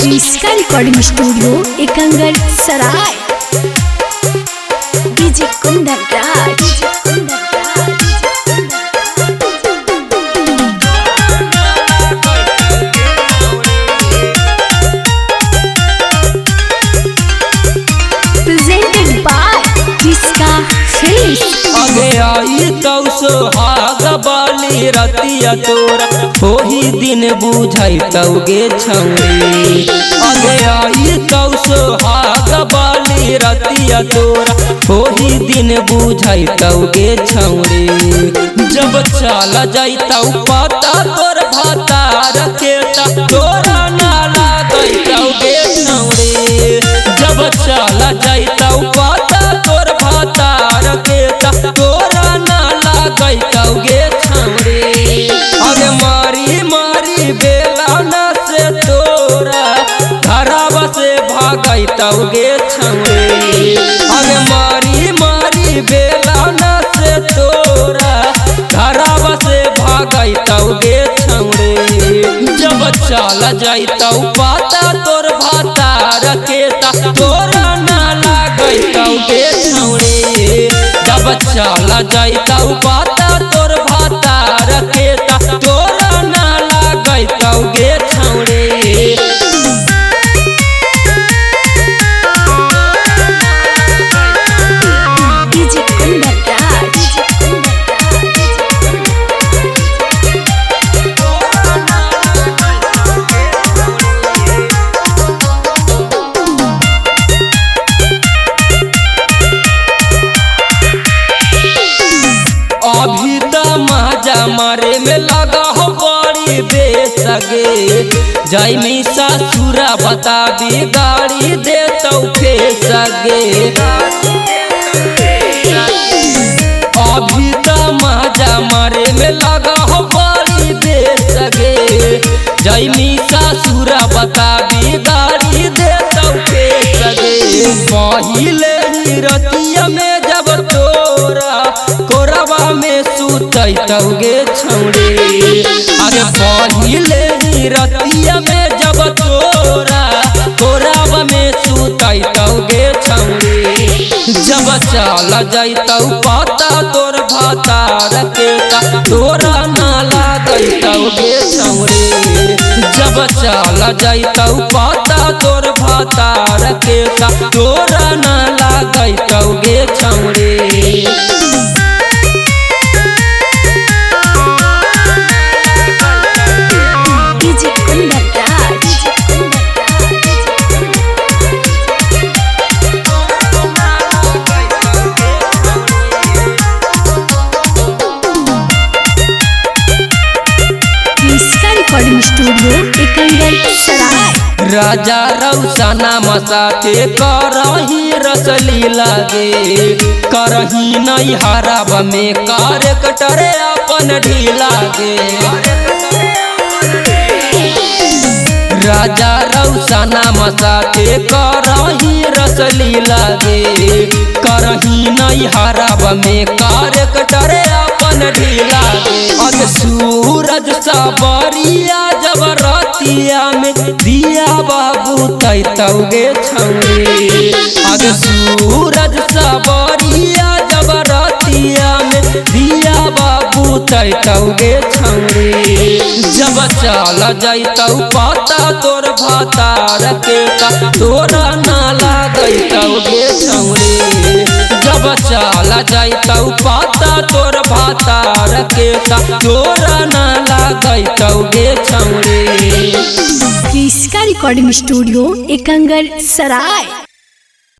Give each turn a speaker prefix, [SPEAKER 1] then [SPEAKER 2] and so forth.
[SPEAKER 1] इसका recording studio Ekangar Sarai. DJ Kundan Raj. Presented by इसका फेस।
[SPEAKER 2] आगे आई तो सोहाग बाली रतिया तोरा होही दिन बुझाई तौगे छौरी। आगे आई तो सोहाग बाली रतिया तोरा होही दिन बुझाई तौगे छौरी। जब चला जाई तौ पता तोर भाता रखेता तोरा नाला गई तौगे छौरी। जब चला जाई तौ पता तोर भाता रखेता तोरा नाला गई तौगे छौरी। अगे मारी मारी बेलाना से तोरा घरवा से भागई तौगे छौरी। अगे मारी मारी बेलाना से तोरा घरवा से भागई तौगे छौरी। जब चला जाई तौ पता तोर भाता रखेता तोरा नाला गई तौगे छौरी। जब चला जाई तौ पता तोर भाता रखेता तोरा नाला गई तौगे छौरी।
[SPEAKER 1] डीजे कुंदन राज।
[SPEAKER 2] अभी तो मजा मारे में लगा हो बड़ी बेसगे जाई मी ससुरा बता दी गाड़ी दे तो फेसगे। अभी तो मजा मारे में लगा हो बड़ी बेसगे जाई मी ससुरा बता दी गाड़ी दे तो फेसगे। पहिले ही रतिया में जब तोरा कोरबा में सुतई तौगे छौरी। अरे पहिले ही रतिया में जब तोरा कोरबा में सुतई तौगे छौरी। जब चला जाई तौ पता तोर भाता रखेता तोरा नाला गई तौगे छौरी। जब चला जाई तौ पता तोर भाता रखेता तोरा नाला गई तौगे छौरी।
[SPEAKER 1] डीजे कुंदन राज। इसका रिकॉर्डिंग स्टूडियो एकंगर सराय।
[SPEAKER 2] राजा रौसना मसाते करही रसली लागे करही नहीं हराब में करेक्टरे अपन ढीला गे। राजा रौसना मसाते करही रसली लागे करही नहीं हराब में करेक्टरे अपन ढीला गे। अग सूरज सबरिया जब रतिया में दिया बाबू तई तौगे छौरी। अग सूरज सबरिया जब रतिया में दिया बाबू तई तौगे छौरी। जब चला जाई तौ पता तोर भाता रखेता तोरा नाला गई तौगे छौरी। जब चला जाई तौ पता तोर भाता रखेता तोरा नाला गई तौगे छौरी।
[SPEAKER 1] इसका रिकॉर्डिंग स्टूडियो एकंगर सराय।